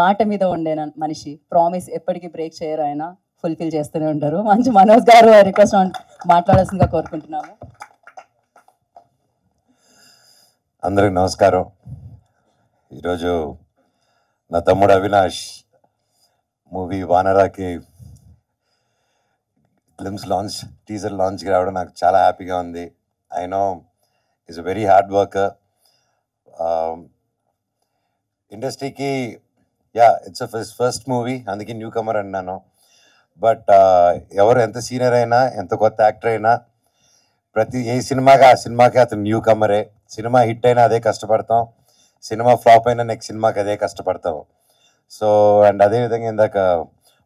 మాట మీద ఉండే మనిషి, ప్రామిస్ ఎప్పటికీ బ్రేక్ చేయరు, ఆయన ఫుల్ఫిల్ చేస్తూనే ఉంటారు. మంచి మనోజ్ గారు రిక్వెస్ట్ మాట్లాడాల్సిందిగా కోరుకుంటున్నాము. అందరికి నమస్కారం. ఈరోజు నా తమ్ముడు అవినాష్ మూవీ వానరాకి గ్లిమ్స్ లాంచ్, టీజర్ లాంచ్కి రావడం నాకు చాలా హ్యాపీగా ఉంది. I know is a very hard worker. ఇండస్ట్రీకి ఇట్స్ ఫస్ట్ మూవీ, అందుకే న్యూ కమర్ అన్నాను. బట్ ఎవరు ఎంత సీనియర్ అయినా, ఎంత కొత్త యాక్టర్ అయినా, ఏ సినిమాకి ఆ సినిమాకి అతను న్యూ కమరే. సినిమా హిట్ అయినా అదే కష్టపడతాం, సినిమా ఫ్లాప్ అయినా నెక్స్ట్ సినిమాకి అదే కష్టపడతాం. సో అండ్ అదేవిధంగా ఇందాక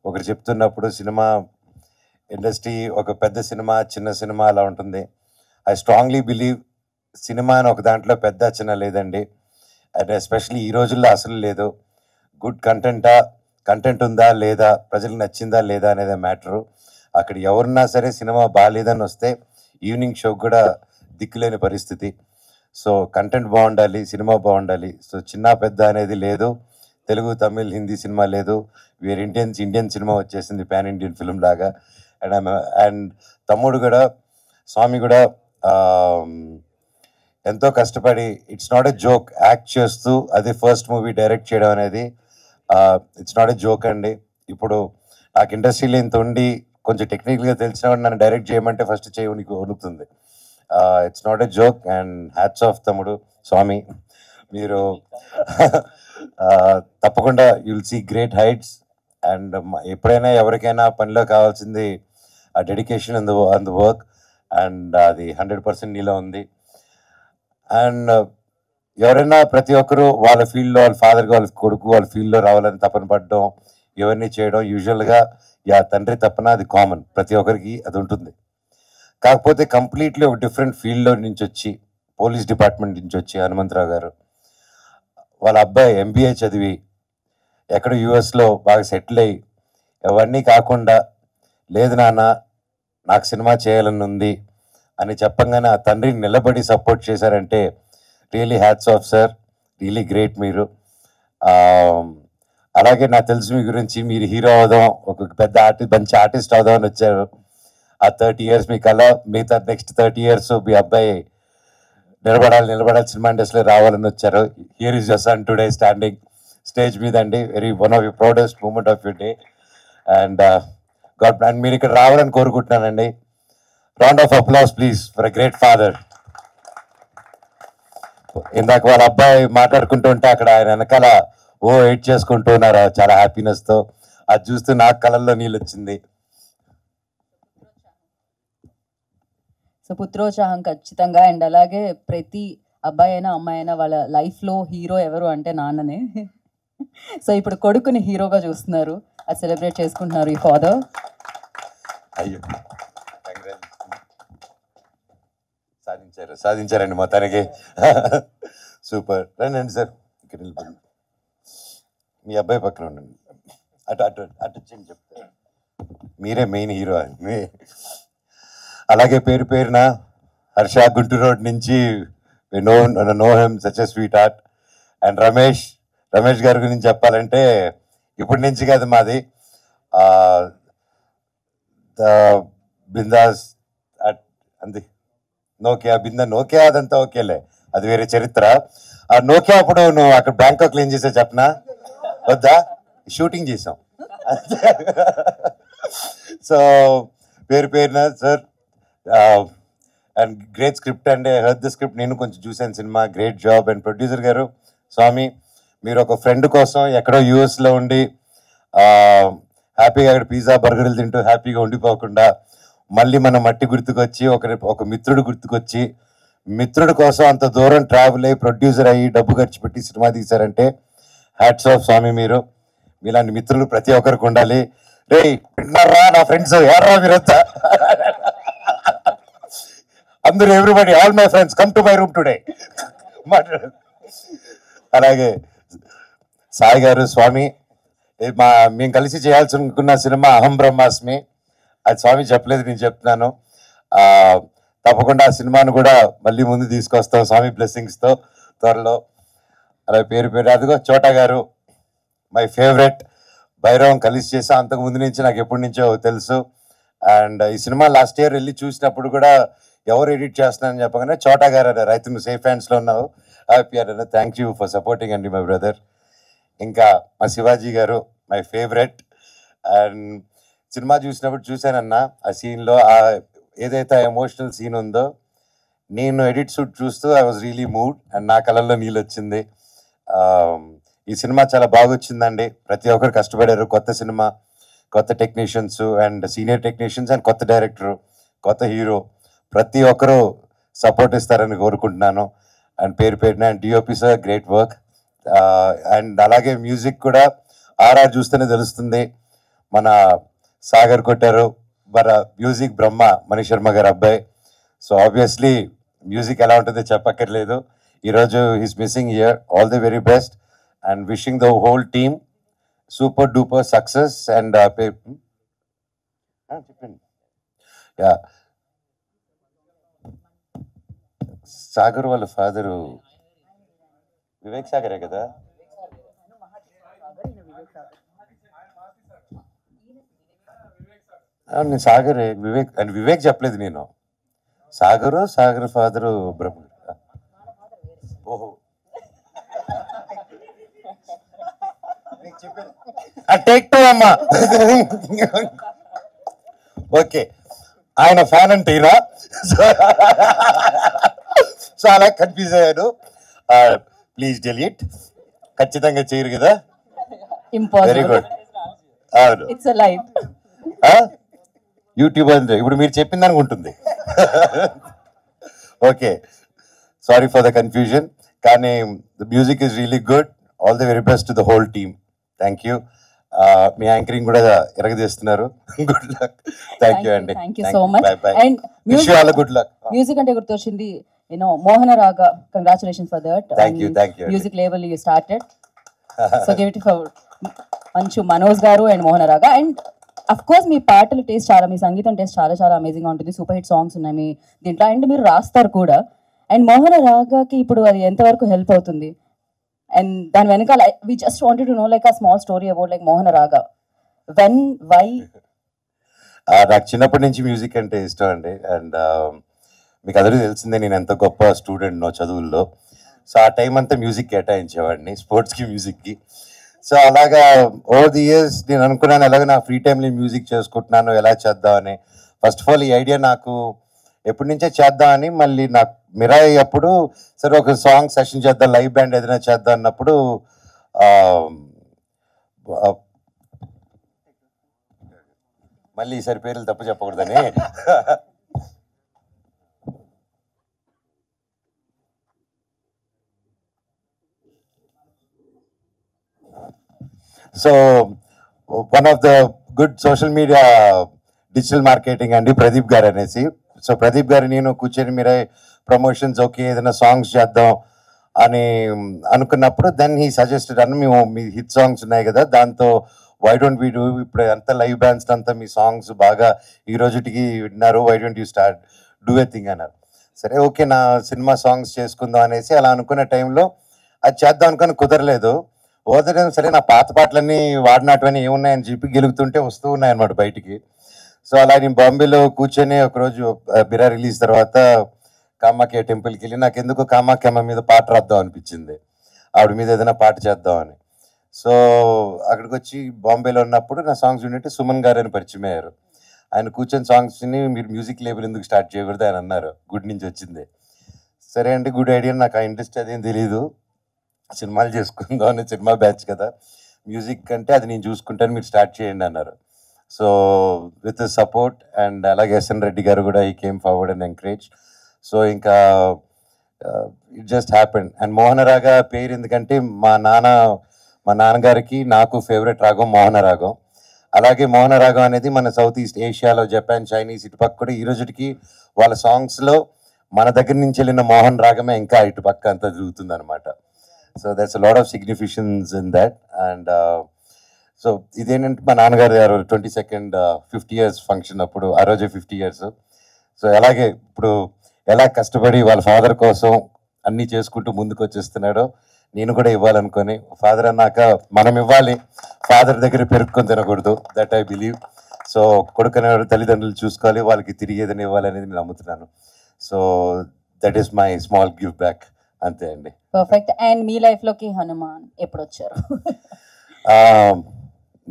ఒకరు చెప్తున్నప్పుడు సినిమా ఇండస్ట్రీ ఒక పెద్ద సినిమా, చిన్న సినిమా అలా ఉంటుంది. ఐ స్ట్రాంగ్లీ బిలీవ్ సినిమా అని ఒక దాంట్లో పెద్ద చిన్న లేదండి. అండ్ ఎస్పెషలీ ఈ రోజుల్లో అసలు లేదు. గుడ్ కంటెంట్ ఉందా లేదా, ప్రజలకు నచ్చిందా లేదా అనేది మ్యాటరు. అక్కడ ఎవరున్నా సరే సినిమా బాగాలేదని వస్తే ఈవినింగ్ షోకి కూడా దిక్కులేని పరిస్థితి. సో కంటెంట్ బాగుండాలి, సినిమా బాగుండాలి. సో చిన్న పెద్ద అనేది లేదు. తెలుగు, తమిళ్, హిందీ సినిమా లేదు. వీఆర్ ఇండియన్ సినిమా వచ్చేసింది, పాన్ ఇండియన్ ఫిల్మ్ లాగా. అండ్ తమ్ముడు కూడా, స్వామి కూడా ఎంతో కష్టపడి, it's not a joke, act చేస్తూ అది ఫస్ట్ మూవీ డైరెక్ట్ చేయడం అనేది ఇట్స్ నాట్ ఎ జోక్ అండి. ఇప్పుడు నాకు ఇండస్ట్రీలో ఇంత ఉండి కొంచెం టెక్నికల్గా తెలిసిన నన్ను డైరెక్ట్ చేయమంటే ఫస్ట్ చేయడానికి వణుకుతుంది. It's not a joke. And hats off తమ్ముడు, స్వామి. మీరు తప్పకుండా you'll see great heights. And ఎప్పుడైనా ఎవరికైనా పనిలో కావాల్సింది ఆ dedication and the work, and అది 100% నీలో ఉంది. అండ్ ఎవరైనా ప్రతి ఒక్కరు వాళ్ళ ఫీల్డ్లో, వాళ్ళ ఫాదర్గా, వాళ్ళ కొడుకు వాళ్ళ ఫీల్డ్లో రావాలని తపన పడడం, ఇవన్నీ చేయడం యూజువల్గా తండ్రి తపన, అది కామన్, ప్రతి ఒక్కరికి అది ఉంటుంది. కాకపోతే కంప్లీట్లీ ఒక డిఫరెంట్ ఫీల్డ్లో నుంచి వచ్చి, పోలీస్ డిపార్ట్మెంట్ నుంచి వచ్చి హనుమంతరావు గారు వాళ్ళ అబ్బాయి MBA చదివి ఎక్కడ యూఎస్లో బాగా సెటిల్ అయ్యి, అవన్నీ కాకుండా లేదు నాన్న నాకు సినిమా చేయాలని ఉంది అని చెప్పంగానే ఆ తండ్రిని నిలబడి సపోర్ట్ చేశారంటే really hats off sir, really great మీరు. అలాగే నాకు తెలుసు మీ గురించి, మీరు హీరో అవుదాం, ఒక పెద్ద మంచి ఆర్టిస్ట్ అవుదాం అని వచ్చారు. ఆ 30 years మీ కళ, మిగతా నెక్స్ట్ 30 years మీ అబ్బాయి నిలబడాలి సినిమా ఇండస్ట్రీలో రావాలని వచ్చారు. Here is your son today standing stage మీద అండి. One of your proudest moment of your day. And and మీరు ఇక్కడ రావాలని కోరుకుంటున్నానండి. Round of applause please for a great father. ఇందాక వాళ్ళ అబ్బాయి మాట్లాడుకుంటూ ఉంటే అక్కడ ఆయన వెనకాల ఎయిట్ చేసుకుంటూ ఉన్నారు చాలా హ్యాపీనెస్తో. అది చూస్తూ నాకు కళ్ళల్లో నీళ్ళు వచ్చింది. సో పుత్రోత్సాహం ఖచ్చితంగా. అండ్ అలాగే ప్రతి అబ్బాయి అయినా అమ్మాయి అయినా వాళ్ళ లైఫ్లో హీరో ఎవరు అంటే నాన్ననే. సో ఇప్పుడు కొడుకుని హీరోగా చూస్తున్నారు, అది సెలబ్రేట్ చేసుకుంటున్నారు ఈ ఫాదర్. అయ్యో సాధించారండి మొత్తానికి. సూపర్. రండి సార్, ఇక్కడ నిలబడి మీ అబ్బాయి పక్కన ఉండండి. అటు చెప్తారు, మీరే మెయిన్ హీరో అని. అలాగే పేరున హర్ష, గుంటూరు రోడ్ నుంచి, know him, such a sweet heart. And Ramesh గారి గురించి చెప్పాలంటే ఇప్పటి నుంచి కాదు, మాది బిందాస్ అంది నోకియా అదంతా ఓకేలే, అది వేరే చరిత్ర. ఆ నోకియా అప్పుడు నువ్వు అక్కడ బ్యాంకాక్ ఏం చేసా చెప్పనా? వద్దా? షూటింగ్ చేసాం. సో పేరున సార్, అండ్ గ్రేట్ స్క్రిప్ట్ అండి. ఐ హర్డ్ ద స్క్రిప్ట్, నేను కొంచెం చూశాను cinema. Great job. And producer గారు స్వామి, మీరు ఒక ఫ్రెండ్ కోసం ఎక్కడో యూఎస్లో ఉండి హ్యాపీగా అక్కడ పిజ్జా బర్గర్లు తింటూ హ్యాపీగా ఉండిపోకుండా మళ్ళీ మన మట్టి గుర్తుకొచ్చి, ఒక మిత్రుడు గుర్తుకొచ్చి, మిత్రుడి కోసం అంత దూరం ట్రావెల్ అయ్యి ప్రొడ్యూసర్ అయ్యి డబ్బు ఖర్చు పెట్టి సినిమా తీశారంటే హ్యాట్స్ ఆఫ్ స్వామి. మీలాంటి మిత్రులు ప్రతి ఒక్కరికి ఉండాలి. రే విన్నారా నా ఫ్రెండ్స్, ఎవరా మీరంతా? అందరూ everybody, all my friends come to my room today. అలాగే సాయి గారు, స్వామి, మేము కలిసి చేయాల్సి అనుకున్న సినిమా అహం బ్రహ్మాస్మి, అది స్వామి చెప్పలేదు, నేను చెప్తున్నాను. తప్పకుండా ఆ సినిమాను కూడా మళ్ళీ ముందు తీసుకొస్తాం స్వామి బ్లెస్సింగ్స్తో త్వరలో. అలా పేరు అదిగో చోటా గారు, మై ఫేవరెట్ భైరవం కలిసి చేసా. అంతకు ముందు నుంచి నాకు ఎప్పటి నుంచో తెలుసు. అండ్ ఈ సినిమా లాస్ట్ ఇయర్ వెళ్ళి చూసినప్పుడు కూడా ఎవరు ఎడిట్ చేస్తున్నారని చెప్పగానే చోటా గారు అన్నారు, అయితే నువ్వు సేఫ్ హ్యాండ్స్లో ఉన్నావు, హ్యాపీ అన్నారు. థ్యాంక్ యూ ఫర్ సపోర్టింగ్ అండి మై బ్రదర్. ఇంకా మా శివాజీ గారు మై ఫేవరెట్. అండ్ సినిమా చూసినప్పుడు చూశానన్నా ఆ సీన్లో ఏదైతే ఎమోషనల్ సీన్ ఉందో, నేను ఎడిట్ షూట్ చూస్తూ I was really mood and నా కళ్ళల్లో నీళ్ళు వచ్చింది. ఈ సినిమా చాలా బాగా వచ్చిందండి. ప్రతి ఒక్కరు కష్టపడారు. కొత్త సినిమా, కొత్త technicians and senior technicians and కొత్త డైరెక్టరు, కొత్త హీరో, ప్రతి ఒక్కరూ సపోర్ట్ ఇస్తారని కోరుకుంటున్నాను. అండ్ పేరు పేరున and DOP sir great work. And అలాగే మ్యూజిక్ కూడా ఆర్ఆర్ చూస్తేనే తెలుస్తుంది. మన సాగర్ కొట్టారు, మన మ్యూజిక్ బ్రహ్మ మనీష్ శర్మ గారు అబ్బాయి. సో ఆబ్వియస్లీ మ్యూజిక్ ఎలా ఉంటుందో చెప్పక్కర్లేదు. ఈరోజు he's missing here. All the very best and wishing the whole team super duper success. And చెప్పండి. యా, సాగర్ వాళ్ళ ఫాదరు వివేక్ సాగరే కదా. నేను సాగరే, వివేక్ అండ్ వివేక్ చెప్పలేదు నేను. సాగర్ ఫాదరు బ్రహ్మ. ఓహో, టేక్ టూ అమ్మా. ఓకే, ఆయన ఫ్యాన్ అంటే ఈయన. సో అలా కన్ఫ్యూజ్ అయ్యాను. Please delete. ఖచ్చితంగా చేయరు కదా. Very good. అవును, ఇట్స్ లైవ్ యూట్యూబ్ అంటే ఇప్పుడు మీరు చెప్పిన దానికి ఉంటుంది. Okay, sorry for the confusion. కానీ the music is really good. All the very best to the whole team. Thank you. మీ యాంకరింగ్ కూడా ఎరగదీస్తున్నారు. Good luck. థ్యాంక్ యూ అండి. Thank you so much. And wish you all good luck. Music అంటే గుర్తొచ్చింది, మోహన రాగ. Congratulations for that. Thank you. Music label you started. So give it for మంచు మనోజ్ గారు and మోహన రాగ. అండ్ అఫ్ కోర్స్ మీ పాటలు taste చాలా, మీ సంగీతం టేస్ట్ చాలా చాలా అమేజింగ్ గా ఉంటుంది. సూపర్ హిట్ సాంగ్స్ ఉన్నాయి మీ దీంట్లో, అండ్ మీరు రాస్తారు కూడా. అండ్ మోహన రాగాకి ఇప్పుడు అది ఎంతవరకు హెల్ప్ అవుతుంది? అండ్ దాని వెనకాల we just wanted to know like a small story about like Mohana raga. When, why? నాకు చిన్నప్పటి నుంచి మ్యూజిక్ అంటే ఇష్టం అండి. అండ్ మీకు అందరికీ తెలిసిందే నేను ఎంత గొప్ప స్టూడెంట్నో చదువుల్లో. సో ఆ టైం అంతా మ్యూజిక్ కేటాయించేవాడిని, స్పోర్ట్స్కి, మ్యూజిక్కి. సో అలాగా ఓవర్ ది ఇయర్స్ నేను అనుకున్నాను ఎలాగో నా ఫ్రీ టైంలో మ్యూజిక్ చేసుకుంటున్నాను, ఎలా చేద్దామని. ఫస్ట్ ఆఫ్ ఆల్ ఈ ఐడియా నాకు ఎప్పటి నుంచే చేద్దామని. మళ్ళీ నాకు మిరాయి అప్పుడు సరే ఒక సాంగ్ సెషన్ చేద్దాం, లైవ్ బ్యాండ్ ఏదైనా చేద్దాం అన్నప్పుడు మళ్ళీ ఈసారి పేర్లు తప్పు చెప్పకూడదని so one of the good social media digital marketing అండి ప్రదీప్ గారు అనేసి. సో ప్రదీప్ గారు నేను కూర్చొని మీరే ప్రమోషన్స్ ఓకే ఏదైనా సాంగ్స్ చేద్దాం అని అనుకున్నప్పుడు దెన్ హీ సజెస్టెడ్ అన్న మేము మీ హిట్ సాంగ్స్ ఉన్నాయి కదా దాంతో వై డోంట్ వీ డూ, ఇప్పుడు అంతా లైవ్ బ్యాండ్స్ అంతా మీ సాంగ్స్ బాగా ఈ రోజుటికి విన్నారు, why don't you start do a thing అన్నారు. సరే ఓకే నా సినిమా సాంగ్స్ చేసుకుందాం అనేసి అలా అనుకునే టైంలో అది చేద్దాం అనుకుని కుదరలేదు. ఓదడం సరే నా పాత పాటలన్నీ వాడినటువన్నీ ఏమున్నాయని చెప్పి గెలుగుతుంటే వస్తూ ఉన్నాయన్నమాట బయటికి. సో అలా నేను బాంబేలో కూర్చొని ఒకరోజు బిరా రిలీజ్ తర్వాత కామాఖ్య టెంపుల్కి వెళ్ళి నాకు ఎందుకు కామాఖ్యమ్మ మీద పాట రాద్దాం అనిపించింది, ఆవిడ మీద ఏదైనా పాట చేద్దామని. సో అక్కడికి వచ్చి బాంబేలో ఉన్నప్పుడు నా సాంగ్స్ వింటే సుమన్ గారు అని పరిచయం అయ్యారు. ఆయన కూర్చొని సాంగ్స్ని మీరు మ్యూజిక్ లేబుల్ ఎందుకు స్టార్ట్ చేయకూడదు ఆయన అన్నారు, గుడ్ నుంచి వచ్చింది. సరే అంటే గుడ్ ఐడియా, నాకు ఆ ఇంట్రెస్ట్ అదేం తెలీదు, సినిమాలు చేసుకుందాం అని, సినిమా బ్యాచ్ కదా, మ్యూజిక్ అంటే అది నేను చూసుకుంటాను మీరు స్టార్ట్ చేయండి అన్నారు. సో విత్ సపోర్ట్ అండ్ అలాగే ఎస్ఎన్ రెడ్డి గారు కూడా ఈ came forward and encourage. So ఇంకా ఇట్ జస్ట్ హ్యాపెండ్. అండ్ మోహన రాగా పేరు ఎందుకంటే మా నాన్నగారికి నాకు ఫేవరెట్ రాగం మోహన రాగం. అలాగే మోహన రాగం అనేది మన సౌత్ ఈస్ట్ ఏషియాలో జపాన్, చైనీస్ ఇటుపక్క కూడా ఈ రోజుకి వాళ్ళ సాంగ్స్లో మన దగ్గర నుంచి వెళ్ళిన మోహన్ రాగమే ఇంకా ఇటుపక్క అంతా జరుగుతుంది అనమాట. So that's a lot of significance in that. And so ఇదేంటంటే మా నాన్నగారు 22nd 50 years ఫంక్షన్ అప్పుడు, ఆ రోజే 50 years. సో అలాగే ఇప్పుడు ఎలా కష్టపడి వాళ్ళ ఫాదర్ కోసం అన్నీ చేసుకుంటూ ముందుకు వచ్చేస్తున్నాడో నేను కూడా ఇవ్వాలనుకొని, ఫాదర్ అన్నాక మనం ఇవ్వాలి, ఫాదర్ దగ్గర పెరుక్కొని తినకూడదు, దట్ ఐ బిలీవ్. సో కొడుకు అనేవాడు తల్లిదండ్రులు చూసుకోవాలి, వాళ్ళకి తిరిగి ఏదైనా ఇవ్వాలనేది నేను నమ్ముతున్నాను. So that is my small give back, అంతే అండి. పర్ఫెక్ట్. అండ్ మీ లైఫ్లోకి హనుమాన్ ఎప్పుడు వచ్చారు?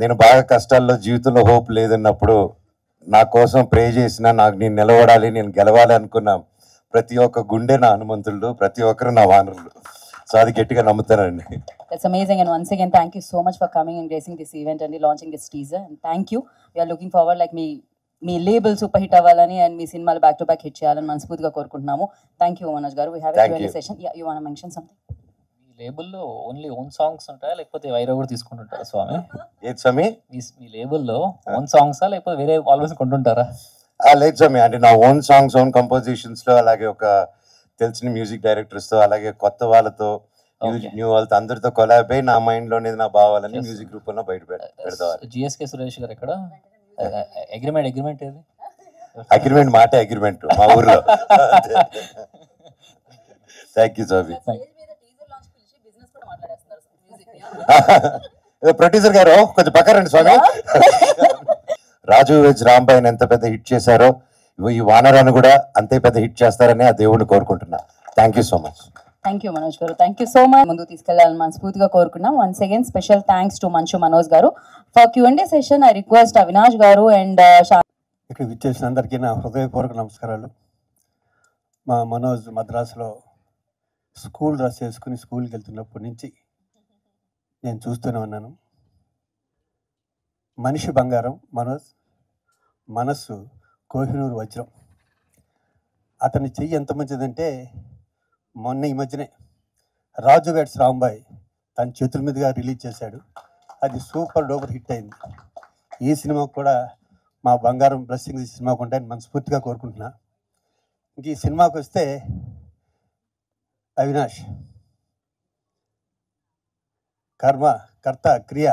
నేను బాగా కష్టాల్లో, జీవితంలో హోప్ లేదన్నప్పుడు నా కోసం ప్రే చేసిన, నాకు నేను నిలబడాలి, నేను గెలవాలి అనుకున్న ప్రతి ఒక్క గుండె నా హనుమంతుడు, ప్రతి ఒక్కరు నా వానరులు. సో అది గట్టిగా నమ్ముతానండి. That's amazing, and once again thank you so much for coming and gracing this event and launching this teaser, and thank you. We are looking forward like me label super hit అవ్వాలని and మీ సినిమాలు back to back hit చేయాలని మనస్ఫూర్తిగా కోరుకుంటున్నాము. Thank you Manoj గారు. We have a Q&A session. Yeah, you want to mention something? మీ లేబుల్లో only own songs ఉంటాయా లేకపోతే వైరా కూడా తీసుకుంటుంటారా స్వామి? ఏది స్వామి? మీ లేబుల్లో ఓన్ సాంగ్సా లేకపోతే వేరే ఆల్వేస్ కొంటుంటారా? లేదు స్వామి, అంటే నా ఓన్ సాంగ్స్, ఓన్ కంపోజిషన్స్లో, అలాగే ఒక తెలిసిన మ్యూజిక్ డైరెక్టర్స్తో, అలాగే కొత్త వాళ్ళతో, న్యూ వాళ్ళతో, అందరితో కొలాబ్ అయి నా మైండ్లోనేది, నా భావాలని మ్యూజిక్ రూపంలో బయట పెడతారు. జిఎస్కే సురేష్ గారు ఎక్కడ అగ్రిమెంట్ ఏది? అగ్రిమెంట్ మాట అగ్రిమెంట్ మా ఊర్లో. Thank you Swamy. ప్రొడ్యూసర్ గారు కొంచెం పక్క రండి స్వామి. రాజు వెజ్ రాంబాయ్ ఎంత పెద్ద హిట్ చేశారో ఈ వానరాన్ని కూడా అంతే పెద్ద హిట్ చేస్తారని ఆ దేవుడిని కోరుకుంటున్నా. Thank you so much. Thank you Manoj గారు. Thank you so much. ముందుకు తీసుకెళ్లాలని మనస్ఫూర్తిగా కోరుకున్నాం. Once again special thanks to Manchu Manoj గారు. For Q&A session I request Avinash గారు అండ్ ఇక్కడ విచ్చేసిన అందరికీ నా హృదయపూర్వక నమస్కారాలు. మా మనోజ్ మద్రాసులో స్కూల్ డ్రెస్ వేసుకుని స్కూల్కి వెళ్తున్నప్పటి నుంచి నేను చూస్తూనే ఉన్నాను. మనిషి బంగారం మనోజ్, మనస్సు కోహినూరు వజ్రం. అతని చెయ్యి ఎంత మంచిదంటే మొన్న ఈ మధ్యనే రాజు వెడ్స్ రాంబాయ్ తన చేతుల మీదుగా రిలీజ్ చేశాడు. అది సూపర్ డూపర్ హిట్ అయింది. ఈ సినిమాకు కూడా మా బంగారం బ్లెస్సింగ్స్ ఈ సినిమాకు ఉంటాయని మనస్ఫూర్తిగా కోరుకుంటున్నా. ఇంక ఈ సినిమాకి వస్తే అవినాష్ కర్మ, కర్త, క్రియ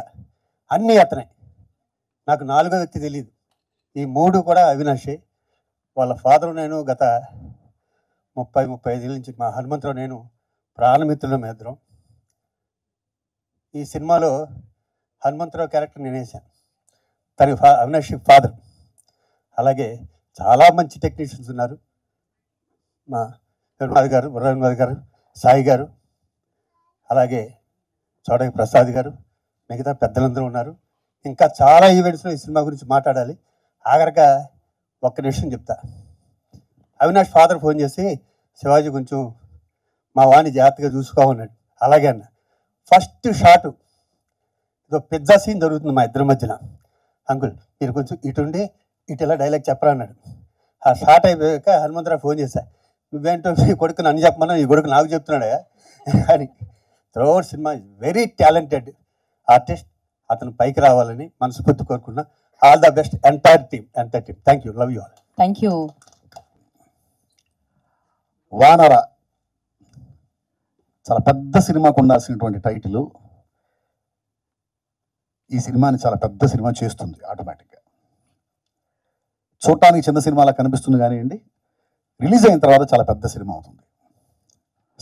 అన్నీ అతనే. నాకు నాలుగో వ్యక్తి తెలియదు. ఈ మూడు కూడా అవినాషే. వాళ్ళ ఫాదరు నేను గత 30-35 ఏళ్ళ నుంచి, మా హనుమంతరావు నేను ప్రాణమిత్రులం ఇద్దరం. ఈ సినిమాలో హనుమంతరావు క్యారెక్టర్ నేను వేశాను. తన అవినాష్ ఫాదర్. అలాగే చాలా మంచి టెక్నీషియన్స్ ఉన్నారు. మా రఘునాథ్ గారు, రఘునాథ్ గారు, సాయి గారు, అలాగే చౌడకి ప్రసాద్ గారు, మిగతా పెద్దలందరూ ఉన్నారు. ఇంకా చాలా ఈవెంట్స్లో ఈ సినిమా గురించి మాట్లాడాలి. ఆఖరిగా ఒక్క నిమిషం చెప్తా. అవినాష్ ఫాదర్ ఫోన్ చేసి, శివాజీ కొంచెం మా వాణ్ణి జాగ్రత్తగా చూసుకోమన్నాడు. అలాగే అన్న. ఫస్ట్ షాటు ఇదో పిజ్జా సీన్ జరుగుతుంది మా ఇద్దరి మధ్యన. అంకుల్ మీరు కొంచెం ఇటుండి ఇటు ఇలా డైలాగ్ చెప్పరా అన్నాడు. ఆ షాట్ అయిపోయాక హనుమంతరావు ఫోన్ చేశా, నువ్వేంటో మీ కొడుకు నన్ను చెప్పమన్నా ఈ కొడుకు నాకు చెప్తున్నాడా అని. Throughout cinema very talented artist. అతను పైకి రావాలని మనస్ఫూర్తి కోరుకున్నా. All the best entire team. Thank you. Love you all. Thank you. వానర చాలా పెద్ద సినిమాకు ఉండాల్సినటువంటి టైటిల్ ఈ సినిమాని చాలా పెద్ద సినిమా చేస్తుంది ఆటోమేటిక్గా. చూడటానికి చిన్న సినిమాలా కనిపిస్తుంది కానివ్వండి, రిలీజ్ అయిన తర్వాత చాలా పెద్ద సినిమా అవుతుంది.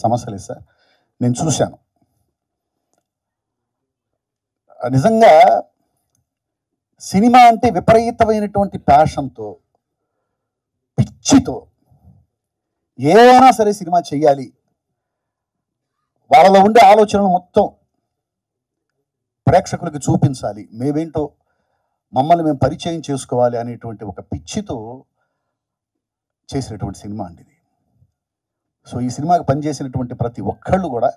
సమస్య లేదు సార్, నేను చూశాను. నిజంగా సినిమా అంటే విపరీతమైనటువంటి ప్యాషన్తో, పిచ్చితో ఏమైనా సరే సినిమా చెయ్యాలి, వాళ్ళలో ఉండే ఆలోచనలు మొత్తం ప్రేక్షకులకు చూపించాలి, మేమేంటో మమ్మల్ని మేము పరిచయం చేసుకోవాలి అనేటువంటి ఒక పిచ్చితో చేసినటువంటి సినిమా అండి ఇది. సో ఈ సినిమాకి పనిచేసినటువంటి ప్రతి ఒక్కళ్ళు కూడా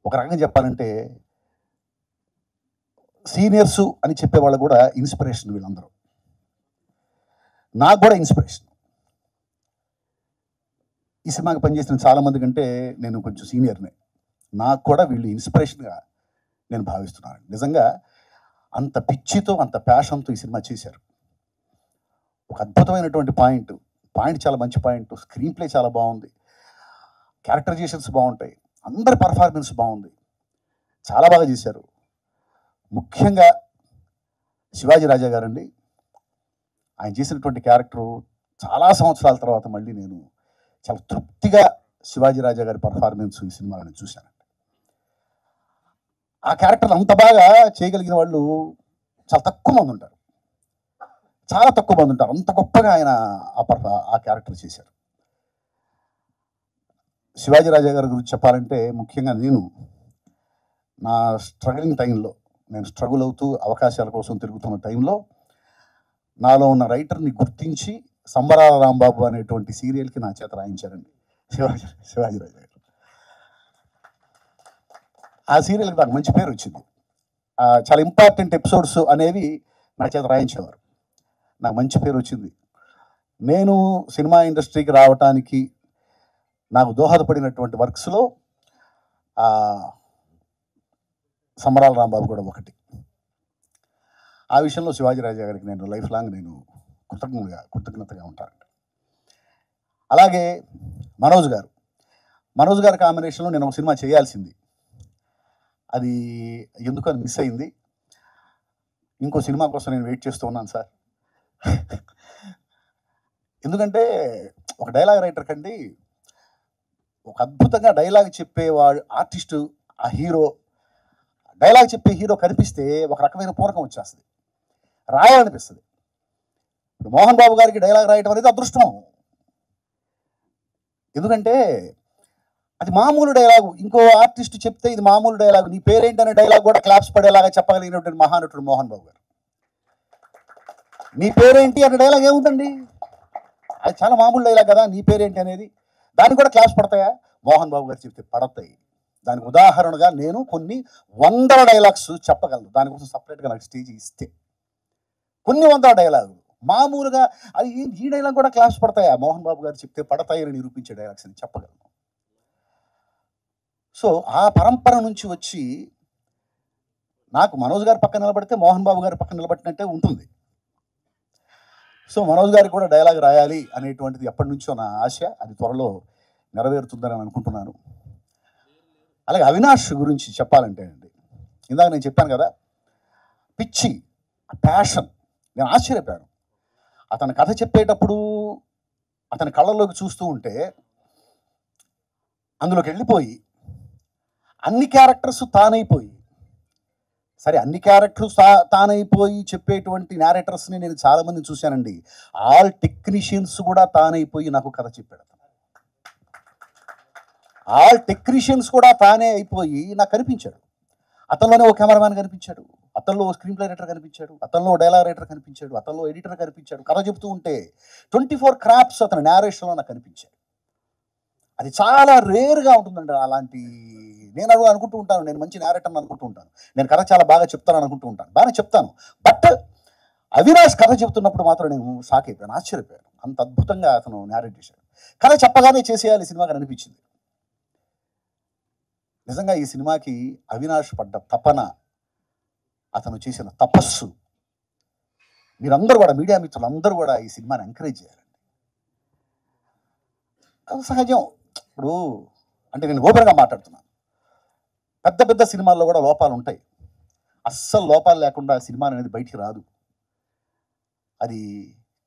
ఒక రకంగా చెప్పాలంటే సీనియర్సు అని చెప్పేవాళ్ళు కూడా ఇన్స్పిరేషన్. వీళ్ళందరూ నాకు కూడా ఇన్స్పిరేషన్. ఈ సినిమాకి పనిచేసిన చాలామంది కంటే నేను కొంచెం సీనియర్నే. నాకు కూడా వీళ్ళు ఇన్స్పిరేషన్గా నేను భావిస్తున్నాను. నిజంగా అంత పిచ్చితో, అంత ప్యాషన్తో ఈ సినిమా చేశారు. ఒక అద్భుతమైనటువంటి పాయింట్ చాలా మంచి పాయింట్. స్క్రీన్ ప్లే చాలా బాగుంది, క్యారెక్టరైజేషన్స్ బాగుంటాయి, అందరి పర్ఫార్మెన్స్ బాగుంది, చాలా బాగా చేశారు. ముఖ్యంగా శివాజీ రాజా గారండి, ఆయన చేసినటువంటి క్యారెక్టరు చాలా సంవత్సరాల తర్వాత మళ్ళీ నేను చాలా తృప్తిగా శివాజీ రాజా గారి పర్ఫార్మెన్స్ ఈ సినిమాలో నేను చూశానండి. ఆ క్యారెక్టర్ అంత బాగా చేయగలిగిన వాళ్ళు చాలా తక్కువ మంది ఉంటారు, చాలా తక్కువ మంది ఉంటారు. అంత గొప్పగా ఆయన ఆ క్యారెక్టర్ చేశారు. శివాజీ రాజా గారి గురించి చెప్పాలంటే ముఖ్యంగా నేను నా స్ట్రగలింగ్ టైంలో, నేను స్ట్రగుల్ అవుతూ అవకాశాల కోసం తిరుగుతున్న టైంలో నాలో ఉన్న రైటర్ని గుర్తించి సంబరాల రాంబాబు అనేటువంటి సీరియల్కి నా చేత రాయించారండి శివాజీ రాజా గారు. ఆ సీరియల్కి నాకు మంచి పేరు వచ్చింది. చాలా ఇంపార్టెంట్ ఎపిసోడ్స్ అనేవి నా చేత రాయించేవారు, నాకు మంచి పేరు వచ్చింది. నేను సినిమా ఇండస్ట్రీకి రావటానికి నాకు దోహదపడినటువంటి వర్క్స్లో సంబరాల రాంబాబు కూడా ఒకటి. ఆ విషయంలో శివాజీ రాజా గారికి నేను లైఫ్ లాంగ్ నేను కృతజ్ఞతగా ఉంటానండి. అలాగే మనోజ్ గారి కాంబినేషన్లో నేను ఒక సినిమా చేయాల్సింది, అది ఎందుకు అది మిస్ అయింది. ఇంకో సినిమా కోసం నేను వెయిట్ చేస్తూ ఉన్నాను సార్. ఎందుకంటే ఒక డైలాగ్ రైటర్ కండి, ఒక అద్భుతంగా డైలాగ్ చెప్పేవాడు ఆర్టిస్టు, ఆ హీరో, డైలాగ్ చెప్పే హీరో కనిపిస్తే ఒక రకమైన పూరకం వచ్చేస్తుంది, రాయాలనిపిస్తుంది. ఇప్పుడు మోహన్ బాబు గారికి డైలాగ్ రాయటం అనేది అదృష్టం. ఎందుకంటే అది మామూలు డైలాగు, ఇంకో ఆర్టిస్ట్ చెప్తే ఇది మామూలు డైలాగు, నీ పేరేంటనే డైలాగ్ కూడా క్లాప్స్ పడేలాగా చెప్పగలిగినటువంటి మహానటుడు మోహన్ బాబు గారు. నీ పేరేంటి అనే డైలాగ్ ఏముందండి, అది చాలా మామూలు డైలాగ్ కదా, నీ పేరేంటి అనేది, దానికి కూడా క్లాప్స్ పడతాయా? మోహన్ బాబు గారు చెప్తే పడతాయి. దానికి ఉదాహరణగా నేను కొన్ని 100 డైలాగ్స్ చెప్పగలను, దానికోసం సపరేట్గా నాకు స్టేజ్ ఇస్తే కొన్ని 100 డైలాగులు మామూలుగా, అది ఈ డైలాగ్ కూడా క్లాప్స్ పడతాయా? మోహన్ బాబు గారు చెప్తే పడతాయని నిరూపించే డైలాగ్స్ అని చెప్పగలను. సో ఆ పరంపర నుంచి వచ్చి నాకు మనోజ్ గారి పక్కన నిలబడితే మోహన్ బాబు గారి పక్కన నిలబడినట్టే ఉంటుంది. సో మనోజ్ గారికి కూడా డైలాగ్ రాయాలి అనేటువంటిది ఎప్పటి నుంచో నా ఆశ, అది త్వరలో నెరవేరుతుందని అనుకుంటున్నాను. అలాగే అవినాష్ గురించి చెప్పాలంటే అండి, ఇందాక నేను చెప్పాను కదా, పిచ్చి, ప్యాషన్. నేను ఆశ్చర్యపోయాను అతని కథ చెప్పేటప్పుడు, అతని కళ్ళల్లోకి చూస్తూ ఉంటే అందులోకి వెళ్ళిపోయి అన్ని క్యారెక్టర్స్ తానైపోయి, సరే అన్ని క్యారెక్టర్స్ తానైపోయి చెప్పేటువంటి నేరేటర్స్ని నేను చాలామందిని చూశానండి. ఆల్ టెక్నీషియన్స్ కూడా తానైపోయి నాకు కథ చెప్పాడు. ఆల్ టెక్నీషియన్స్ కూడా తానే అయిపోయి నాకు కనిపించాడు. అతనిలోనే ఓ కెమెరామ్యాన్ కనిపించాడు, అతనిలో స్క్రీన్ ప్లే రైటర్ కనిపించాడు, అతనిలో డైలాగ్ రైటర్ కనిపించాడు, అతనిలో ఎడిటర్ కనిపించాడు. కథ చెప్తూ ఉంటే 24 క్రాఫ్ట్స్ అతని నేరేషన్లో నాకు కనిపించాడు. అది చాలా రేర్గా ఉంటుందండి అలాంటి. నేను అడుగు అనుకుంటూ ఉంటాను, నేను మంచి నేరేటర్ని అనుకుంటూ ఉంటాను, నేను కథ చాలా బాగా చెప్తాను అనుకుంటూ ఉంటాను, బాగానే చెప్తాను. బట్ అవినాష్ కథ చెప్తున్నప్పుడు మాత్రం నేను షాక్ అయిపోయాను, ఆశ్చర్యపోయాను. అంత అద్భుతంగా అతను నేరేట్ చేశాడు. కథ చెప్పగానే చేసేయాలి సినిమాకి అనిపించింది. నిజంగా ఈ సినిమాకి అవినాష్ పడ్డ తపన, అతను చేసిన తపస్సు, మీరందరూ కూడా, మీడియా మిత్రులు అందరూ కూడా ఈ సినిమాని ఎంకరేజ్ చేయాలండి. అది సహజం. ఇప్పుడు అంటే నేను ఓపెన్గా మాట్లాడుతున్నాను, పెద్ద పెద్ద సినిమాల్లో కూడా లోపాలు ఉంటాయి. అస్సలు లోపాలు లేకుండా సినిమా అనేది బయటికి రాదు. అది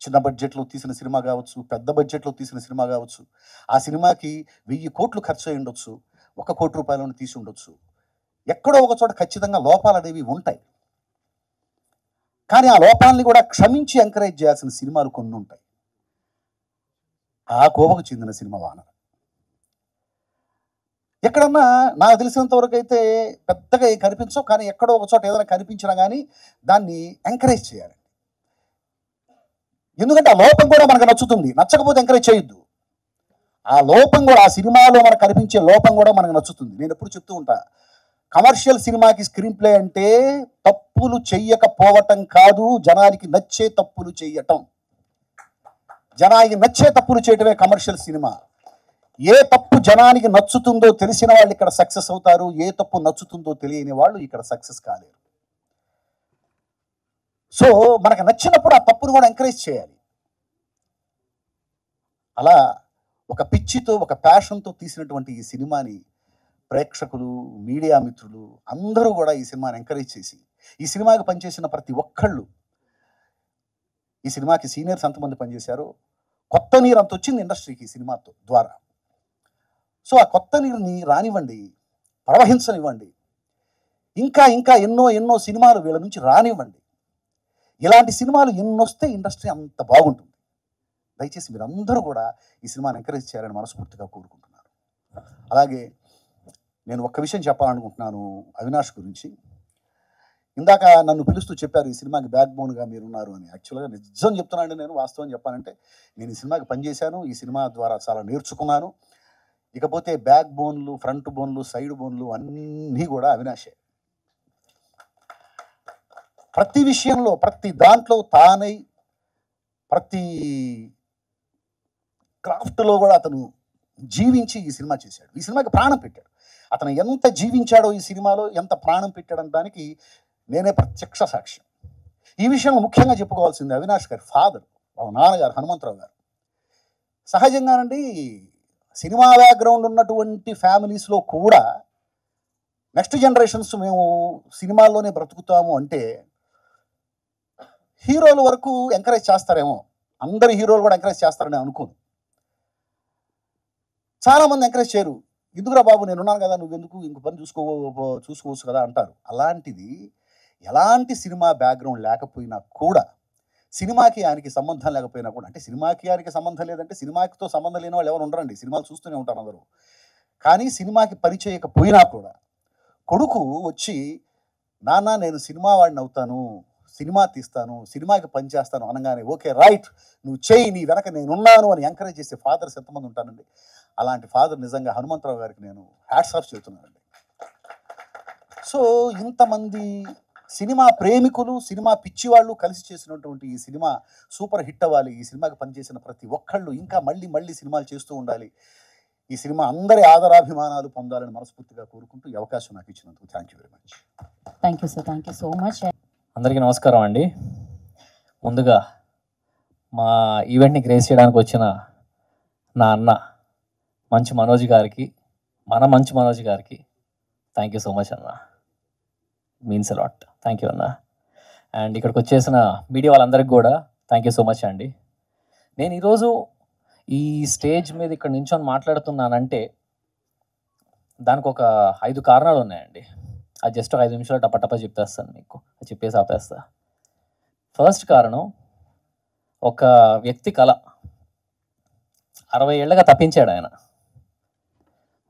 చిన్న బడ్జెట్లో తీసిన సినిమా కావచ్చు, పెద్ద బడ్జెట్లో తీసిన సినిమా కావచ్చు, ఆ సినిమాకి 1000 కోట్లు ఖర్చు అయి ఉండొచ్చు, 1 కోటి రూపాయలను తీసి ఉండొచ్చు. ఎక్కడో ఒక చోట ఖచ్చితంగా లోపాలు అనేవి ఉంటాయి. కానీ ఆ లోపాలని కూడా క్షమించి ఎంకరేజ్ చేయాల్సిన సినిమాలు కొన్ని ఉంటాయి. ఆ కోవకు చెందిన సినిమా వానర్. ఎక్కడన్నా నాకు తెలిసినంత వరకు అయితే పెద్దగా కనిపించవు, కానీ ఎక్కడో ఒక చోట ఏదైనా కనిపించినా కానీ దాన్ని ఎంకరేజ్ చేయాలి. ఎందుకంటే ఆ లోపం కూడా మనకు నచ్చుతుంది, నచ్చకపోతే ఎంకరేజ్ చేయొద్దు. ఆ లోపం కూడా, ఆ సినిమాలో మనకు కనిపించే లోపం కూడా మనకు నచ్చుతుంది. నేను ఎప్పుడు చెప్తూ ఉంటా, కమర్షియల్ సినిమాకి స్క్రీన్ ప్లే అంటే తప్పులు చెయ్యకపోవటం కాదు, జనానికి నచ్చే తప్పులు చెయ్యటం. జనానికి నచ్చే తప్పులు చేయటమే కమర్షియల్ సినిమా. ఏ తప్పు జనానికి నచ్చుతుందో తెలిసిన వాళ్ళు ఇక్కడ సక్సెస్ అవుతారు, ఏ తప్పు నచ్చుతుందో తెలియని వాళ్ళు ఇక్కడ సక్సెస్ కాలేరు. సో మనకు నచ్చినప్పుడు ఆ తప్పును కూడా ఎంకరేజ్ చేయాలి. అలా ఒక పిచ్చితో, ఒక ప్యాషన్తో తీసినటువంటి ఈ సినిమాని ప్రేక్షకులు, మీడియా మిత్రులు అందరూ కూడా ఈ సినిమాని ఎంకరేజ్ చేసి, ఈ సినిమాకి పనిచేసిన ప్రతి ఒక్కళ్ళు, ఈ సినిమాకి సీనియర్స్ ఎంతమంది పనిచేశారో, కొత్త నీరు అంత వచ్చింది ఇండస్ట్రీకి ఈ సినిమాతో ద్వారా. సో ఆ కొత్త నీరుని రానివ్వండి, ప్రవహించనివ్వండి. ఇంకా ఇంకా ఎన్నో ఎన్నో సినిమాలు వీళ్ళ నుంచి రానివ్వండి. ఇలాంటి సినిమాలు ఎన్నొస్తే ఇండస్ట్రీ అంత బాగుంటుంది. దయచేసి మీరు అందరూ కూడా ఈ సినిమాని ఎంకరేజ్ చేయాలని మనస్ఫూర్తిగా కోరుకుంటున్నాను. అలాగే నేను ఒక్క విషయం చెప్పాలనుకుంటున్నాను అవినాష్ గురించి. ఇందాక నన్ను పిలుస్తూ చెప్పారు ఈ సినిమాకి బ్యాక్ బోన్గా మీరున్నారు అని. యాక్చువల్గా నిజం చెప్తున్నానండి, నేను వాస్తవం చెప్పాలంటే నేను ఈ సినిమాకి పనిచేశాను, ఈ సినిమా ద్వారా చాలా నేర్చుకున్నాను. ఇకపోతే బ్యాక్ బోన్లు, ఫ్రంట్ బోన్లు, సైడ్ బోన్లు అన్నీ కూడా అవినాషే. ప్రతి విషయంలో ప్రతి దాంట్లో తానై ప్రతి క్రాఫ్ట్లో కూడా అతను జీవించి ఈ సినిమా చేశాడు. ఈ సినిమాకి ప్రాణం పెట్టాడు. అతను ఎంత జీవించాడో ఈ సినిమాలో, ఎంత ప్రాణం పెట్టాడని దానికి నేనే ప్రత్యక్ష సాక్ష్యం. ఈ విషయంలో ముఖ్యంగా చెప్పుకోవాల్సింది అవినాష్ గారి ఫాదర్, వాళ్ళ నాన్నగారు హనుమంతరావు గారు. సహజంగానండి సినిమా బ్యాక్గ్రౌండ్ ఉన్నటువంటి ఫ్యామిలీస్లో కూడా నెక్స్ట్ జనరేషన్స్ మేము సినిమాల్లోనే బ్రతుకుతాము అంటే హీరోల వరకు ఎంకరేజ్ చేస్తారేమో, అందరు హీరోలు కూడా ఎంకరేజ్ చేస్తారని అనుకోను. చాలామంది ఎంకరేజ్ చేయరు. ఎందుకురా బాబు నేనున్నాను కదా, నువ్వెందుకు ఇంకో పని చూసుకోవచ్చు కదా అంటారు. అలాంటిది ఎలాంటి సినిమా బ్యాక్గ్రౌండ్ లేకపోయినా కూడా, సినిమాకి ఆయనకి సంబంధం లేకపోయినా కూడా, అంటే సినిమాకి ఆయనకి సంబంధం లేదంటే సినిమాకితో సంబంధం లేని వాళ్ళు ఎవరు ఉండరండి, సినిమాలు చూస్తూనే ఉంటారు అందరూ. కానీ సినిమాకి పని చేయకపోయినా కూడా కొడుకు వచ్చి నాన్న నేను సినిమా వాడిని అవుతాను, సినిమా తీస్తాను, సినిమాకి పని చేస్తాను అనగానే ఓకే రైట్ నువ్వు చేయి, నీ వెనక నేనున్నాను అని ఎంకరేజ్ చేసే ఫాదర్స్ ఎంతమంది ఉంటానండి. అలాంటి ఫాదర్ నిజంగా హనుమంతరావు గారికి నేను హ్యాట్స్ ఆఫ్ చెబుతున్నానండి. సో ఇంతమంది సినిమా ప్రేమికులు, సినిమా పిచ్చివాళ్ళు కలిసి చేసినటువంటి ఈ సినిమా సూపర్ హిట్ అవ్వాలి. ఈ సినిమాకి పనిచేసిన ప్రతి ఒక్కళ్ళు ఇంకా మళ్ళీ మళ్ళీ సినిమాలు చేస్తూ ఉండాలి. ఈ సినిమా అందరి ఆదరాభిమానాలు పొందాలని మనస్ఫూర్తిగా కోరుకుంటూ ఈ అవకాశం నాకు ఇచ్చినందుకు thank you very much. Thank you sir, thank you so much. అందరికీ నమస్కారం అండి. ముందుగా మా ఈవెంట్ని గ్రేస్ చేయడానికి వచ్చిన నా అన్న మంచు మనోజ్ గారికి, మంచు మనోజ్ గారికి థ్యాంక్ యూ సో మచ్ అన్న, మీన్స్ అలాట్. థ్యాంక్ యూ అన్న. అండ్ ఇక్కడికి వచ్చేసిన మీడియా వాళ్ళందరికీ కూడా థ్యాంక్ యూ సో మచ్ అండి. నేను ఈరోజు ఈ స్టేజ్ మీద ఇక్కడ నించొని మాట్లాడుతున్నానంటే దానికి ఒక 5 కారణాలు ఉన్నాయండి. అది జస్ట్ 5 నిమిషాలు టపటప చెప్పేస్తాను మీకు, అది చెప్పేసి ఆపేస్తా. ఫస్ట్ కారణం, ఒక వ్యక్తి కళ 60 ఏళ్ళగా తప్పించాడు ఆయన.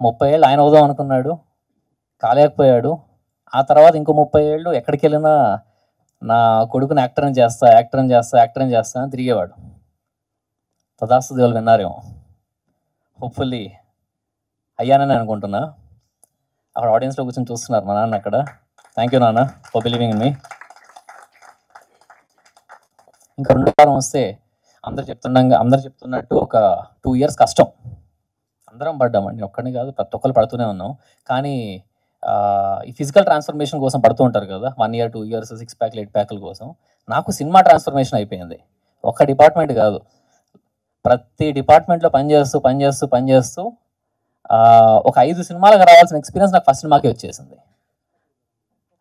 30 ఏళ్ళు ఆయన అవుదాం అనుకున్నాడు, కాలేకపోయాడు. ఆ తర్వాత ఇంకో 30 ఏళ్ళు ఎక్కడికి వెళ్ళినా నా కొడుకుని యాక్టర్ని చేస్తా అని తిరిగేవాడు. తదాస్తు దేవులు విన్నారేమో, హోప్ఫుల్లీ అయ్యానని అనుకుంటున్నా. అక్కడ ఆడియన్స్లో కూర్చొని చూస్తున్నారు మా నాన్న అక్కడ. థ్యాంక్ యూ నాన్న ఫర్ బిలీవింగ్ ఇన్ మీ. ఇంకా 2 వారం వస్తే అందరు చెప్తున్నట్టు ఒక 2 years కష్టం అందరం పడ్డామండి, ఒక్కడిని కాదు ప్రతి ఒక్కరు పడుతూనే ఉన్నాం. కానీ ఈ ఫిజికల్ ట్రాన్స్ఫర్మేషన్ కోసం పడుతూ ఉంటారు కదా, 1 year 2 years 6 pack 8 pack కోసం. నాకు సినిమా ట్రాన్స్ఫర్మేషన్ అయిపోయింది. ఒక్క డిపార్ట్మెంట్ కాదు, ప్రతి డిపార్ట్మెంట్లో పనిచేస్తూ ఒక 5 సినిమాలకు రావాల్సిన ఎక్స్పీరియన్స్ నాకు ఫస్ట్ సినిమాకే వచ్చేసింది.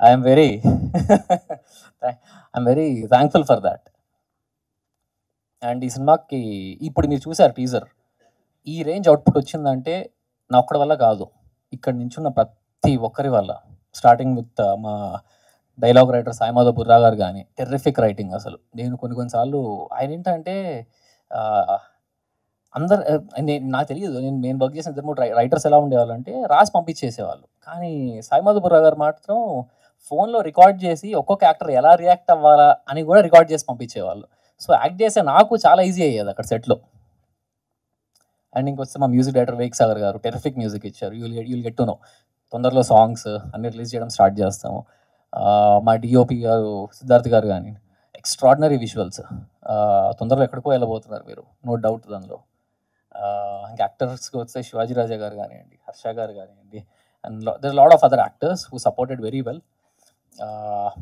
I'm very thankful for that. And ఈ సినిమాకి ఇప్పుడు మీరు చూసారు టీజర్, ఈ రేంజ్ అవుట్పుట్ వచ్చిందంటే నా ఒక్కడి వల్ల కాదు, ఇక్కడ నించున్న ప్రతి ఒక్కరి వల్ల. స్టార్టింగ్ విత్ మా డైలాగ్ రైటర్ సాయిమాధవ్ బుర్రా గారు కానీ టెర్రిఫిక్ రైటింగ్. అసలు నేను కొన్నిసార్లు ఆయన ఏంటంటే నాకు తెలియదు, నేను వర్క్ చేసిన 2-3 రైటర్స్ ఎలా ఉండేవాళ్ళంటే రాసి పంపించేసేవాళ్ళు. కానీ సాయిమాధవ్ బుర్రా గారు మాత్రం ఫోన్లో రికార్డ్ చేసి ఒక్కొక్క యాక్టర్ ఎలా రియాక్ట్ అవ్వాలా అని కూడా రికార్డ్ చేసి పంపించేవాళ్ళు. సో యాక్ట్ చేసే నాకు చాలా ఈజీ అయ్యేది అక్కడ సెట్లో. అండ్ ఇంకొస్తే మా మ్యూజిక్ డైరెక్టర్ వేక్ సాగర్ గారు టెరిఫిక్ మ్యూజిక్ ఇచ్చారు. You'll get to know. తొందరలో సాంగ్స్ అన్ని రిలీజ్ చేయడం స్టార్ట్ చేస్తాము. మా డిఓపి గారు సిద్ధార్థ్ గారు కానీ ఎక్స్ట్రాడినరీ విజువల్స్. తొందరలో ఎక్కడికో వెళ్ళబోతున్నారు మీరు, నో డౌట్ దానిలో. ఇంకా యాక్టర్స్కి వస్తే శివాజీ రాజా గారు కానివ్వండి, హర్ష గారు కానివ్వండి, and there lot of other actors who supported very well.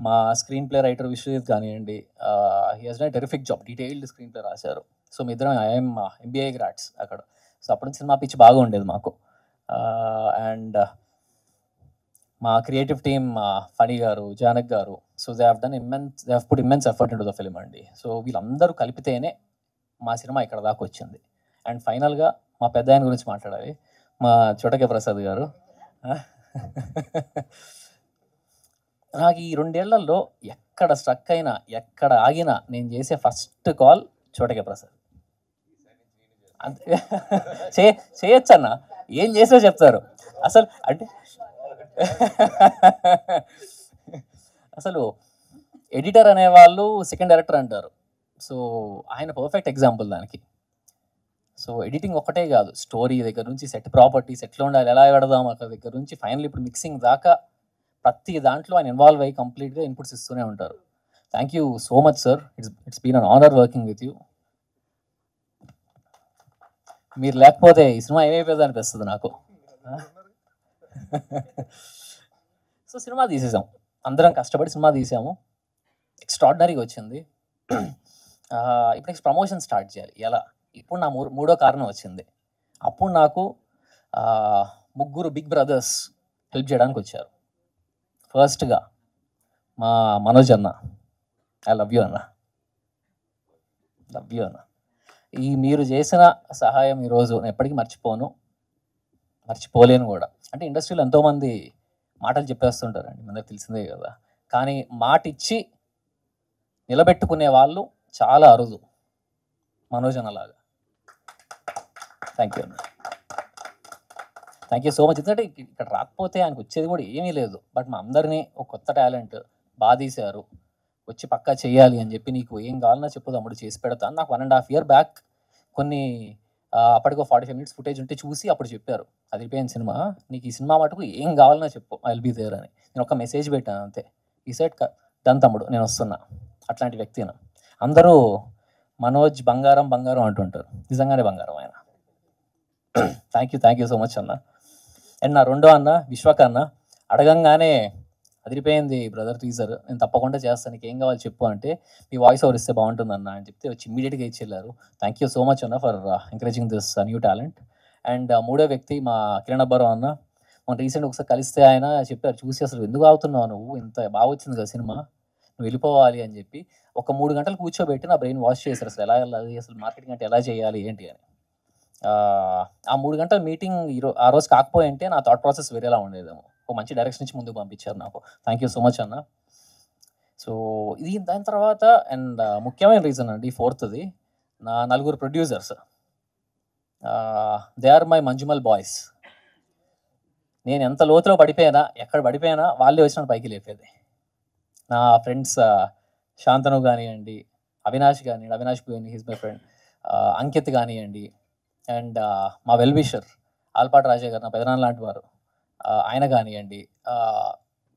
మా స్క్రీన్ ప్లే రైటర్ విశ్వజిత్ కానివ్వండి, he has done terrific job, detailed screenplay రాశారు. సో మీ ఇద్దరం ఐఎమ్ MBA గ్రాడ్స్ అక్కడ. సో అప్పుడు సినిమా పిచ్చి బాగా ఉండేది మాకు. అండ్ మా క్రియేటివ్ టీమ్ ఫణి గారు, జానక్ గారు, so they have put immense effort in to the film అండి. సో వీళ్ళందరూ కలిపితేనే మా సినిమా ఇక్కడ దాకా వచ్చింది. అండ్ ఫైనల్గా మా పెద్ద ఆయన గురించి మాట్లాడాలి, మా చోటకే ప్రసాద్ గారు. నాకు ఈ 2 ఏళ్లలో ఎక్కడ స్ట్రక్ అయినా ఎక్కడ ఆగినా నేను చేసే ఫస్ట్ కాల్ చోటకే ప్రసాద్. అంతే చేయొచ్చన్న, ఏం చేసో చెప్తారు. అసలు అంటే అసలు ఎడిటర్ అనేవాళ్ళు సెకండ్ డైరెక్టర్ అంటారు. సో ఆయన పర్ఫెక్ట్ ఎగ్జాంపుల్ దానికి. సో ఎడిటింగ్ ఒక్కటే కాదు, స్టోరీ దగ్గర నుంచి సెట్ ప్రాపర్టీస్ ఎట్లా ఉండాలి, ఎలా పెడదాం అక్కడ దగ్గర నుంచి ఫైనల్ ఇప్పుడు మిక్సింగ్ దాకా ప్రతి దాంట్లో ఆయన ఇన్వాల్వ్ అయ్యి కంప్లీట్గా ఇన్పుట్స్ ఇస్తూనే ఉంటారు. Thank you so much sir, it's been an honour working with you. మీరు లేకపోతే ఈ సినిమా ఏమైపోయింది అనిపిస్తుంది నాకు. సో సినిమా తీసేసాం, అందరం కష్టపడి సినిమా తీసాము, ఎక్స్ట్రాడినరీగా వచ్చింది. ఇప్పుడు నెక్స్ట్ ప్రమోషన్ స్టార్ట్ చేయాలి. ఎలా? ఇప్పుడు నా మూడో కారణం వచ్చింది. అప్పుడు నాకు 3 బిగ్ బ్రదర్స్ హెల్ప్ చేయడానికి వచ్చారు. ఫస్ట్గా మా మనోజ్ అన్న, ఐ లవ్ యూ అన్న, లవ్ యూ అన్న. ఈ మీరు చేసిన సహాయం ఈరోజు నేను ఎప్పటికీ మర్చిపోలేను కూడా. అంటే ఇండస్ట్రీలో ఎంతోమంది మాటలు చెప్పేస్తుంటారండి, మనకు తెలిసిందే కదా. కానీ మాట ఇచ్చి నిలబెట్టుకునే వాళ్ళు చాలా అరుదు, మనోజ్ అన్నలాగా. థ్యాంక్ యూ అన్న, థ్యాంక్ యూ సో మచ్. ఎందుకంటే ఇక్కడ రాకపోతే ఆయనకు వచ్చేది కూడా ఏమీ లేదు. బట్ మా అందరినీ ఒక కొత్త టాలెంట్ బాగా తీశారు, వచ్చి పక్కా చేయాలి అని చెప్పి, నీకు ఏం కావాలన్నా చెప్పు తమ్ముడు చేసి పెడతాను. నాకు 1.5 year బ్యాక్ కొన్ని అప్పటికో 45 minutes ఫుటేజ్ ఉంటే చూసి అప్పుడు చెప్పారు, అది అయిపోయిన సినిమా, నీకు ఈ సినిమా మటుకు ఏం కావాలన్నా చెప్పు, ఐ విల్ బీ దేర్ అని. నేను ఒక మెసేజ్ పెట్టాను అంతే. ఈ సెట్ దాని తమ్ముడు నేను వస్తున్నా. అట్లాంటి వ్యక్తిని అందరూ మనోజ్ బంగారం బంగారం అంటుంటారు, నిజంగానే బంగారం ఆయన. థ్యాంక్ యూ సో మచ్ అన్న. అండ్ నా రెండో అన్న విశ్వక్ అన్న, అడగంగానే అదిరిపోయింది బ్రదర్ టీజర్, నేను తప్పకుండా చేస్తాను, నీకు ఏం కావాలి చెప్పు అంటే, మీ వాయిస్ ఓవర్ ఇస్తే బాగుంటుంది అన్న అని చెప్తే వచ్చి ఇమ్మీడియట్గా ఇచ్చి వెళ్ళారు. థ్యాంక్ యూ సో మచ్ అన్న for encouraging this new talent. And మూడో వ్యక్తి మా కిరణ్ అబ్బారావు అన్న, మనం రీసెంట్ ఒకసారి కలిస్తే ఆయన చెప్పారు, చూసి అసలు ఎందుకు ఆగుతున్నావు నువ్వు, ఇంత బాగా వచ్చింది కదా సినిమా, నువ్వు వెళ్ళిపోవాలి అని చెప్పి ఒక 3 గంటలు కూర్చోబెట్టి నా బ్రెయిన్ వాష్ చేశారు, అసలు ఎలా వెళ్ళాలి, అసలు మార్కెటింగ్ అంటే ఎలా చేయాలి ఏంటి అని. ఆ 3 గంటల మీటింగ్ ఆ రోజు కాకపోయి అంటే నా థాట్ ప్రాసెస్ వేరేలా ఉండేదేమో. ఒక మంచి డైరెక్షన్ నుంచి ముందుకు పంపించారు నాకు. థ్యాంక్ యూ సో మచ్ అన్న. సో ఇది దాని తర్వాత అండ్ ముఖ్యమైన రీజన్ అండి, 4th నా 4 producers, they are my Manjummel Boys. నేను ఎంత లోతులో పడిపోయినా, ఎక్కడ పడిపోయినా వాళ్ళే వచ్చిన పైకి లేపేది. నా ఫ్రెండ్స్ శాంతను కానివ్వండి, అవినాష్ కానివ్వండి, అవినాష్ పోయిన హిజ్ మై ఫ్రెండ్, అంకిత్ కానివ్వండి, అండ్ మా వెల్ విషర్ ఆల్పాటి రాజా గారు, నా పెదనాన్న లాంటి వారు, ఆయన కానివ్వండి,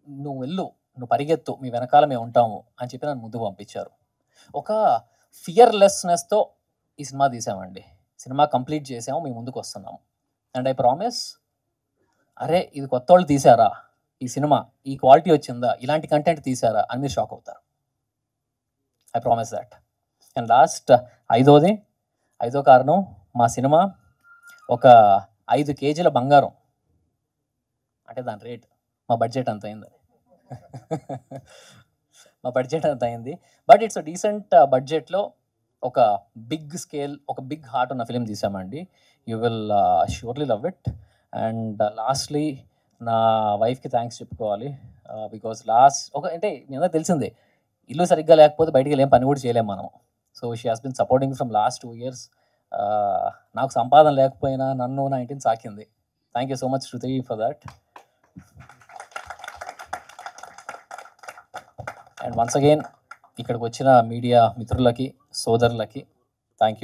నువ్వు వెళ్ళు, నువ్వు పరిగెత్తు, మీ వెనకాల మేము ఉంటాము అని చెప్పి నన్ను ముందుకు పంపించారు. ఒక ఫియర్లెస్నెస్తో ఈ సినిమా తీసామండి. సినిమా కంప్లీట్ చేసాము, మీ ముందుకు వస్తున్నాము. అండ్ ఐ ప్రామిస్, అరే ఇది కొత్త వాళ్ళు తీసారా, ఈ సినిమా ఈ క్వాలిటీ వచ్చిందా, ఇలాంటి కంటెంట్ తీసారా అని మీరు షాక్ అవుతారు. I promise that. And last ఐదో కారణం, మా సినిమా ఒక 5 kgs బంగారం, అంటే దాని రేట్ మా బడ్జెట్ అంత అయింది. మా బడ్జెట్ అంత అయింది. బట్ ఇట్స్ డీసెంట్ బడ్జెట్లో ఒక బిగ్ స్కేల్, ఒక బిగ్ హార్ట్ ఉన్న ఫిలిం తీసామండి. You will surely love it. And lastly నా వైఫ్కి థ్యాంక్స్ చెప్పుకోవాలి. బికాజ్ అంటే మీ అందరూ తెలిసిందే, ఇల్లు సరిగ్గా లేకపోతే బయటికి వెళ్ళేం పని కూడా చేయలేము మనం. So she has been supporting from last 2 years. నాకు సంపాదన లేకపోయినా నన్ను నా ఇంటిని సాకింది. Thank you so much Shruti for that. And once again ఇక్కడికి వచ్చిన మీడియా మిత్రులకి, సోదరులకి thank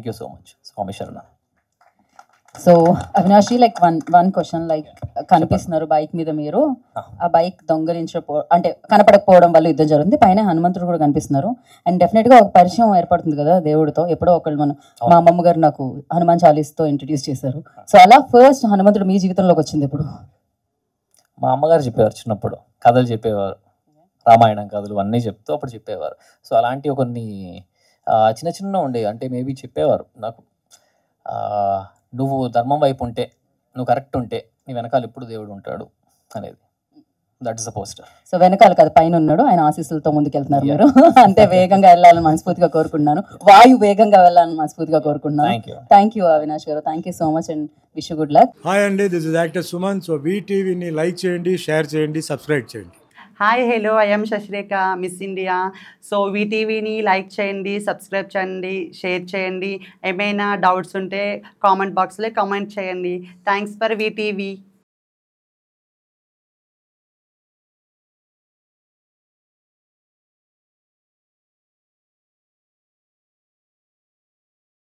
you so much. Swami Sharana. So అవినాషి, లైక్ వన్ క్వశ్చన్, లైక్ కనిపిస్తున్నారు బైక్ మీద మీరు, ఆ బైక్ అంటే కనపడకపోవడం వల్ల యుద్ధం జరుగుతుంది, పైన హనుమంతుడు కూడా కనిపిస్తున్నారు. అండ్ డెఫినెట్ గా ఒక పరిచయం ఏర్పడుతుంది కదా దేవుడితో. ఎప్పుడో ఒకళ్ళు మా అమ్మమ్మ గారు నాకు హనుమాన్ చాలీస్తో ఇంట్రడ్యూస్ చేశారు. సో అలా ఫస్ట్ హనుమంతుడు మీ జీవితంలోకి వచ్చింది ఎప్పుడు? మా అమ్మగారు చెప్పేవారు, చిన్నప్పుడు కథలు చెప్పేవారు, రామాయణం కథలు అన్నీ చెప్తూ అప్పుడు చెప్పేవారు. సో అలాంటివి కొన్ని చిన్న ఉండేవి. అంటే మేబీ చెప్పేవారు నాకు, నువ్వు ధర్మం వైపు ఉంటే, నువ్వు కరెక్ట్ ఉంటే నీ వెనకాల ఎప్పుడు దేవుడు ఉంటాడు అనేది. That is the poster. So వెనకాల కాదు, పైన ఉన్నాడు, ఆయన ఆశీస్సులతో ముందుకెళ్తున్నారు మీరు. అంతే వేగంగా వెళ్ళాలని మనస్ఫూర్తిగా కోరుకుంటున్నాను, వాయు వేగంగా వెళ్ళాలని మనస్ఫూర్తిగా కోరుకుంటున్నాను. థ్యాంక్ యూ అవినాష్ గారు, thank you so much and wish you good luck. Hi అండి, this is actor Suman. So వీటీవీని లైక్ చేయండి, షేర్ చేయండి, సబ్స్క్రైబ్ చేయండి. Hi hello I'm Shashirekha miss India. So వీటీవీని లైక్ చేయండి, సబ్స్క్రైబ్ చేయండి, షేర్ చేయండి. ఏమైనా డౌట్స్ ఉంటే కామెంట్ బాక్స్లో కామెంట్ చేయండి. Thanks for VTV.